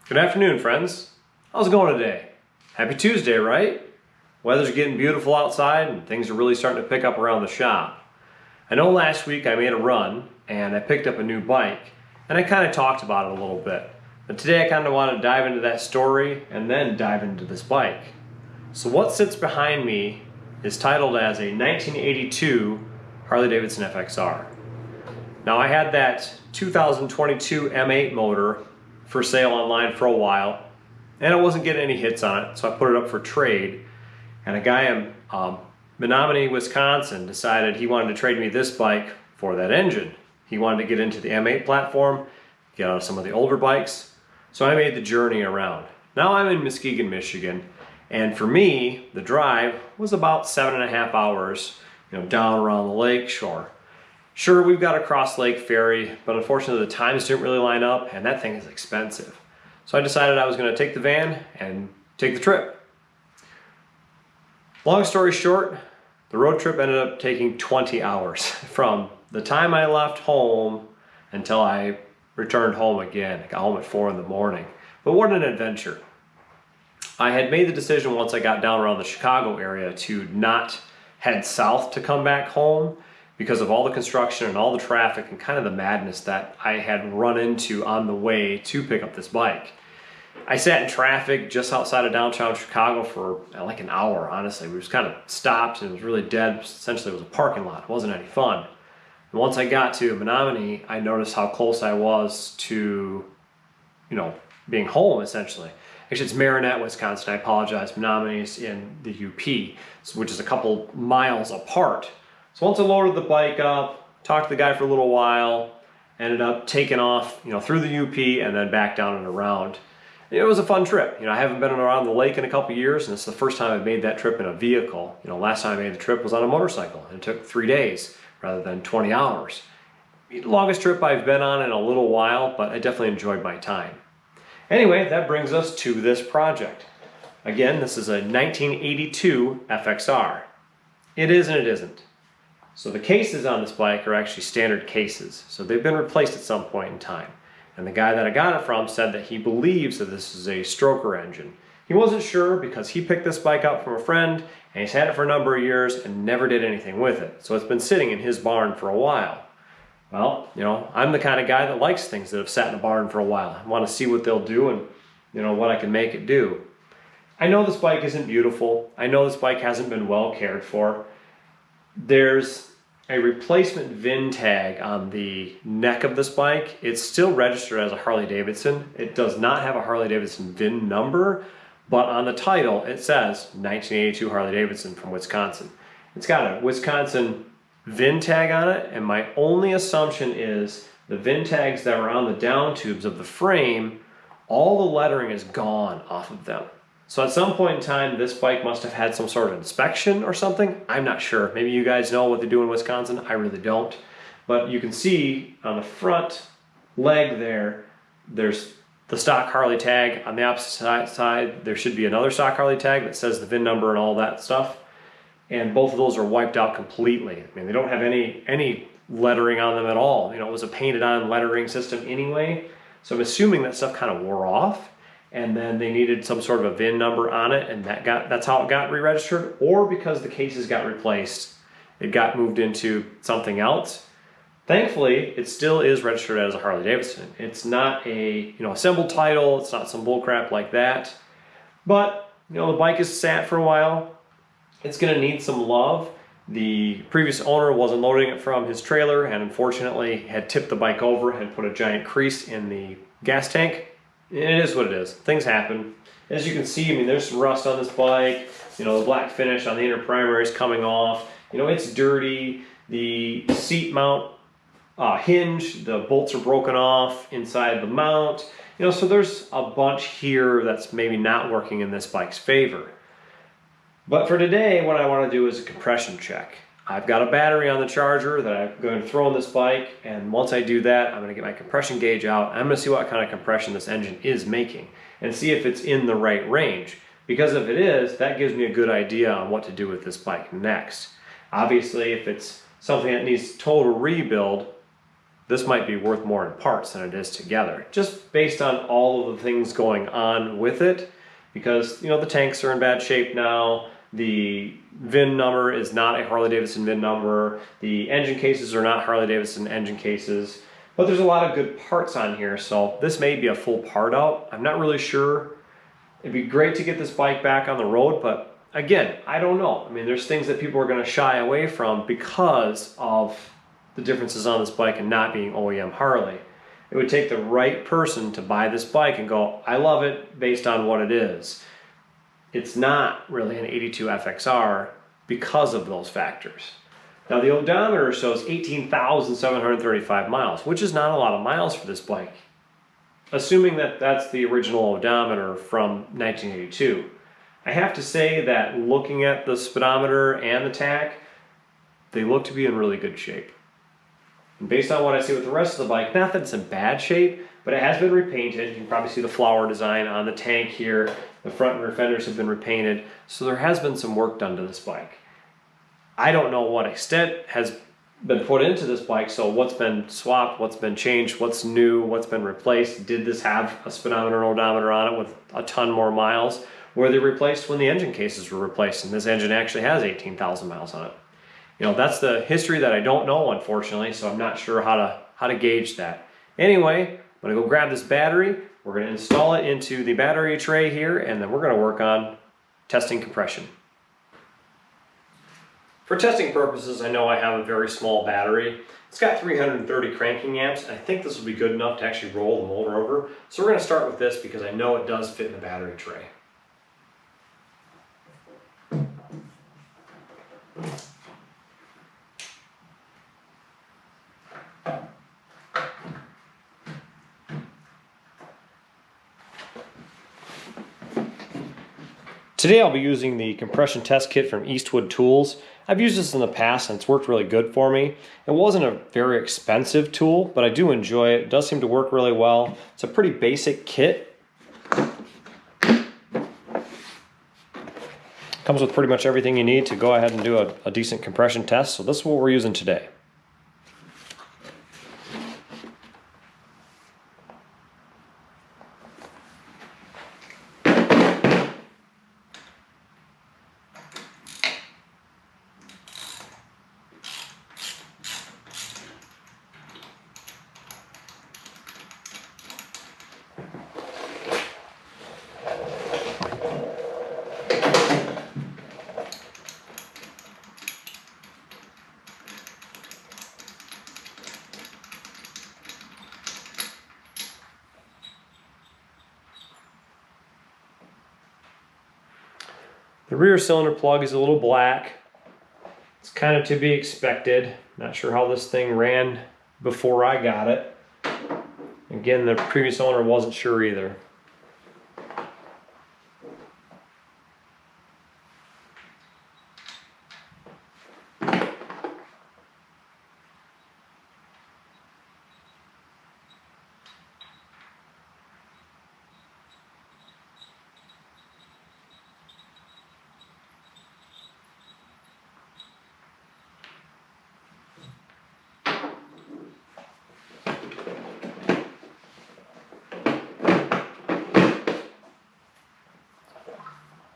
Good afternoon, friends. How's it going today? Happy Tuesday, right? Weather's getting beautiful outside and things are really starting to pick up around the shop. I know last week I made a run and I picked up a new bike and I kind of talked about it a little bit. But today I kind of want to dive into that story and then dive into this bike. So what sits behind me is titled as a 1982 Harley Davidson FXR. Now I had that 2022 M8 motor for sale online for a while and I wasn't getting any hits on it, so I put it up for trade, and a guy in Menominee, Wisconsin decided he wanted to trade me this bike for that engine. He wanted to get into the M8 platform, get out of some of the older bikes, so I made the journey around. Now I'm in Muskegon, Michigan, and for me the drive was about 7.5 hours, down around the lake shore. Sure, we've got a cross-lake ferry, but unfortunately the times didn't really line up and that thing is expensive. So I decided I was going to take the van and take the trip. Long story short, the road trip ended up taking 20 hours from the time I left home until I returned home again. I got home at 4 in the morning. But what an adventure. I had made the decision once I got down around the Chicago area to not head south to come back home, because of all the construction and all the traffic and kind of the madness that I had run into on the way to pick up this bike. I sat in traffic just outside of downtown Chicago for like an hour, honestly. We just kind of stopped and it was really dead. Essentially it was a parking lot. It wasn't any fun. And once I got to Menominee, I noticed how close I was to, being home essentially. Actually, it's Marinette, Wisconsin. I apologize. Menominee is in the UP, which is a couple miles apart. So once I loaded the bike up, talked to the guy for a little while, ended up taking off, through the UP and then back down and around. It was a fun trip. I haven't been around the lake in a couple years, and it's the first time I've made that trip in a vehicle. Last time I made the trip was on a motorcycle, and it took 3 days rather than 20 hours. The longest trip I've been on in a little while, but I definitely enjoyed my time. Anyway, that brings us to this project. Again, this is a 1982 FXR. It is and it isn't. So the cases on this bike are actually standard cases. So they've been replaced at some point in time. And the guy that I got it from said that he believes that this is a stroker engine. He wasn't sure because he picked this bike up from a friend and he's had it for a number of years and never did anything with it. So it's been sitting in his barn for a while. Well, I'm the kind of guy that likes things that have sat in a barn for a while. I want to see what they'll do and, what I can make it do. I know this bike isn't beautiful. I know this bike hasn't been well cared for. There's a replacement VIN tag on the neck of this bike. It's still registered as a Harley Davidson. It does not have a Harley Davidson VIN number, but on the title it says 1982 Harley Davidson from Wisconsin. It's got a Wisconsin VIN tag on it, and my only assumption is the VIN tags that were on the down tubes of the frame, all the lettering is gone off of them. So at some point in time, this bike must have had some sort of inspection or something. I'm not sure. Maybe you guys know what they do in Wisconsin. I really don't. But you can see on the front leg there's the stock Harley tag. On the opposite side, there should be another stock Harley tag that says the VIN number and all that stuff. And both of those are wiped out completely. I mean, they don't have any lettering on them at all. It was a painted on lettering system anyway. So I'm assuming that stuff kind of wore off. And then they needed some sort of a VIN number on it, and that's how it got re-registered, or because the cases got replaced, it got moved into something else. Thankfully, it still is registered as a Harley Davidson. It's not a assembled title, it's not some bullcrap like that. But the bike has sat for a while. It's gonna need some love. The previous owner wasn't loading it from his trailer and unfortunately had tipped the bike over and put a giant crease in the gas tank. It is what it is. Things happen. As you can see, there's some rust on this bike. The black finish on the inner primary is coming off. It's dirty. The seat mount hinge, the bolts are broken off inside the mount. So there's a bunch here that's maybe not working in this bike's favor. But for today, what I want to do is a compression check. I've got a battery on the charger that I'm going to throw on this bike, and once I do that, I'm going to get my compression gauge out. I'm going to see what kind of compression this engine is making and see if it's in the right range. Because if it is, that gives me a good idea on what to do with this bike next. Obviously, if it's something that needs total rebuild, this might be worth more in parts than it is together, just based on all of the things going on with it. Because, you know, the tanks are in bad shape now, the VIN number is not a Harley Davidson VIN number, the engine cases are not Harley Davidson engine cases, but there's a lot of good parts on here, so this may be a full part out. I'm not really sure. It'd be great to get this bike back on the road, but again, I don't know. I mean, there's things that people are going to shy away from because of the differences on this bike and not being OEM Harley. It would take the right person to buy this bike and go, I love it based on what it is. It's not really an 82 FXR because of those factors. Now the odometer shows 18,735 miles, which is not a lot of miles for this bike. Assuming that that's the original odometer from 1982. I have to say that looking at the speedometer and the tach, they look to be in really good shape. And based on what I see with the rest of the bike, not that it's in bad shape, but it has been repainted. You can probably see the flower design on the tank here. The front and rear fenders have been repainted. So there has been some work done to this bike. I don't know what extent has been put into this bike, so what's been swapped, what's been changed, what's new, what's been replaced. Did this have a speedometer and odometer on it with a ton more miles? Were they replaced when the engine cases were replaced? And this engine actually has 18,000 miles on it. You know, that's the history that I don't know, unfortunately, so I'm not sure how to gauge that. Anyway, I'm gonna go grab this battery. We're gonna install it into the battery tray here, and then we're gonna work on testing compression. For testing purposes, I know I have a very small battery. It's got 330 cranking amps, and I think this will be good enough to actually roll the motor over. So we're gonna start with this because I know it does fit in the battery tray. Today I'll be using the compression test kit from Eastwood Tools. I've used this in the past and it's worked really good for me. It wasn't a very expensive tool, but I do enjoy it. It does seem to work really well. It's a pretty basic kit. Comes with pretty much everything you need to go ahead and do a decent compression test. So this is what we're using today. The rear cylinder plug is a little black. It's kind of to be expected. Not sure how this thing ran before I got it. Again, the previous owner wasn't sure either.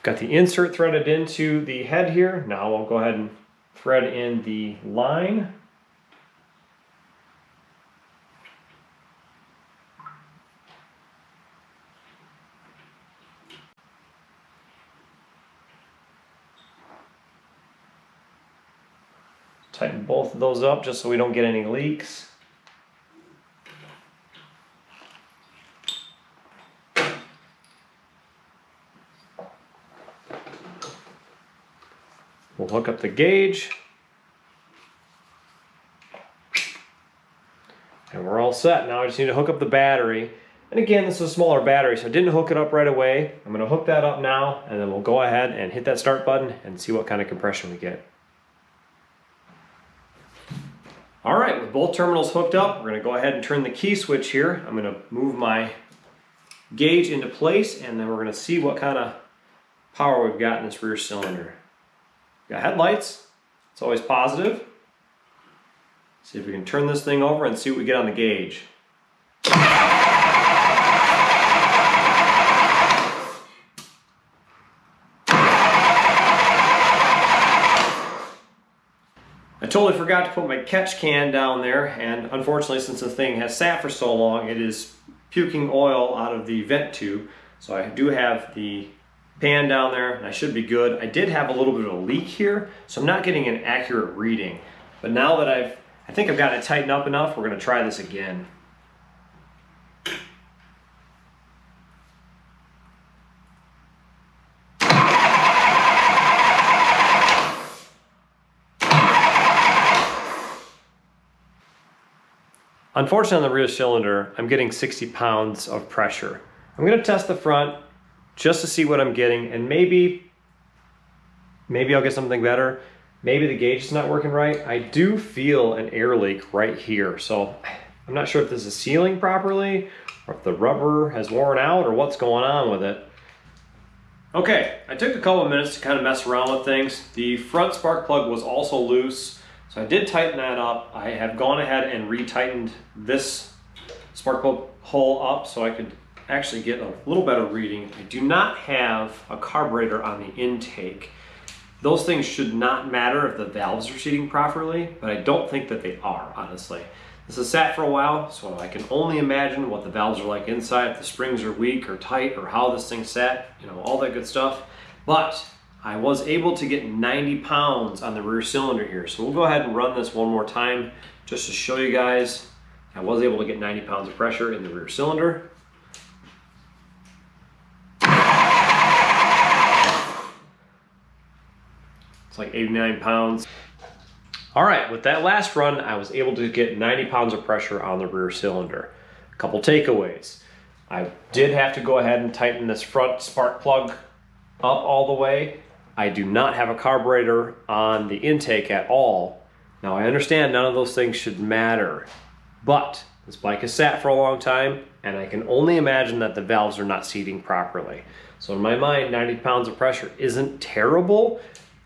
Got the insert threaded into the head here. Now I'll go ahead and thread in the line. Tighten both of those up just so we don't get any leaks. We'll hook up the gauge. And we're all set. Now I just need to hook up the battery. And again, this is a smaller battery, so I didn't hook it up right away. I'm going to hook that up now, and then we'll go ahead and hit that start button and see what kind of compression we get. All right, with both terminals hooked up, we're going to go ahead and turn the key switch here. I'm going to move my gauge into place, and then we're going to see what kind of power we've got in this rear cylinder. Got headlights, it's always positive. See if we can turn this thing over and see what we get on the gauge. I totally forgot to put my catch can down there, and unfortunately, since the thing has sat for so long, it is puking oil out of the vent tube. So I do have the pan down there, and I should be good. I did have a little bit of a leak here, so I'm not getting an accurate reading. But now that I think I've got it tightened up enough, we're gonna try this again. Unfortunately, on the rear cylinder, I'm getting 60 pounds of pressure. I'm gonna test the front just to see what I'm getting, and maybe I'll get something better. Maybe the gauge is not working right. I do feel an air leak right here, so I'm not sure if this is sealing properly, or if the rubber has worn out, or what's going on with it. Okay, I took a couple of minutes to kind of mess around with things. The front spark plug was also loose, so I did tighten that up. I have gone ahead and re-tightened this spark plug hole up so I could actually get a little better reading. I do not have a carburetor on the intake. Those things should not matter if the valves are seating properly, but I don't think that they are, honestly. This has sat for a while, so I can only imagine what the valves are like inside, if the springs are weak or tight, or how this thing sat, you know, all that good stuff. But I was able to get 90 pounds on the rear cylinder here. So we'll go ahead and run this one more time just to show you guys. I was able to get 90 pounds of pressure in the rear cylinder. It's like 89 pounds. All right, with that last run, I was able to get 90 pounds of pressure on the rear cylinder. A couple takeaways. I did have to go ahead and tighten this front spark plug up all the way. I do not have a carburetor on the intake at all. Now I understand none of those things should matter, but this bike has sat for a long time, and I can only imagine that the valves are not seating properly. So in my mind, 90 pounds of pressure isn't terrible.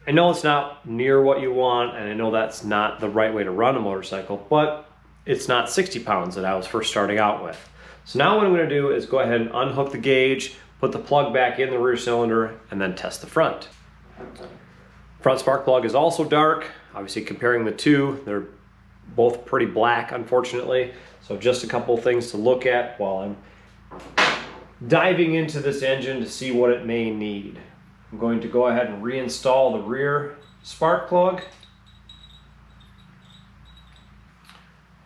I know it's not near what you want, and I know that's not the right way to run a motorcycle, but it's not 60 pounds that I was first starting out with. So now what I'm gonna do is go ahead and unhook the gauge, put the plug back in the rear cylinder, and then test the front. Front spark plug is also dark. Obviously, comparing the two, they're both pretty black, unfortunately. So just a couple of things to look at while I'm diving into this engine to see what it may need. I'm going to go ahead and reinstall the rear spark plug.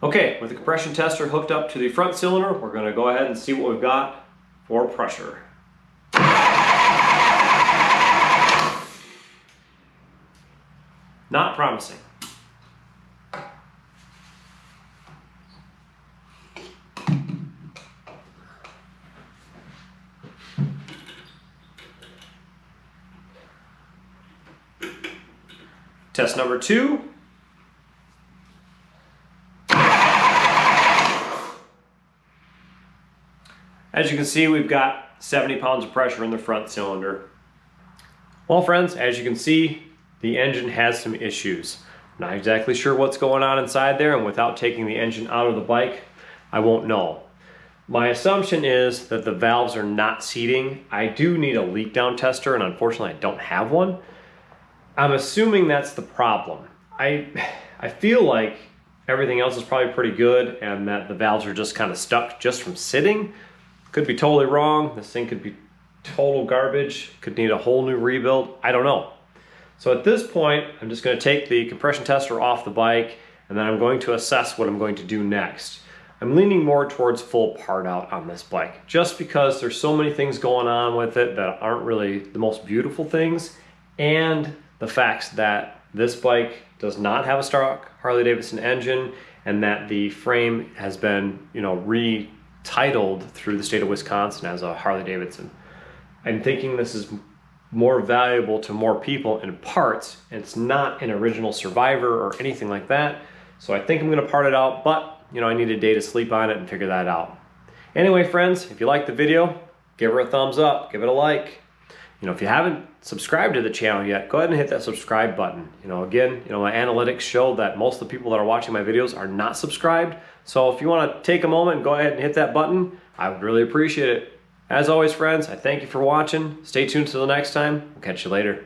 Okay, with the compression tester hooked up to the front cylinder, we're going to go ahead and see what we've got for pressure. Not promising. Test number 2. As you can see, we've got 70 pounds of pressure in the front cylinder. Well, friends, as you can see, the engine has some issues. Not exactly sure what's going on inside there, and without taking the engine out of the bike, I won't know. My assumption is that the valves are not seating. I do need a leak down tester, and unfortunately I don't have one. I'm assuming that's the problem. I feel like everything else is probably pretty good, and that the valves are just kind of stuck just from sitting. Could be totally wrong. This thing could be total garbage, could need a whole new rebuild. I don't know. So at this point, I'm just going to take the compression tester off the bike, and then I'm going to assess what I'm going to do next. I'm leaning more towards full part out on this bike, just because there's so many things going on with it that aren't really the most beautiful things, and the fact that this bike does not have a stock Harley Davidson engine, and that the frame has been, retitled through the state of Wisconsin as a Harley Davidson. I'm thinking this is more valuable to more people in parts. It's not an original Survivor or anything like that. So I think I'm gonna part it out, but I need a day to sleep on it and figure that out. Anyway, friends, if you liked the video, give her a thumbs up, give it a like. You know, if you haven't subscribed to the channel yet, go ahead and hit that subscribe button. You know, again, you know, my analytics show that most of the people that are watching my videos are not subscribed. So if you want to take a moment and go ahead and hit that button, I would really appreciate it. As always, friends, I thank you for watching. Stay tuned till the next time. We'll catch you later.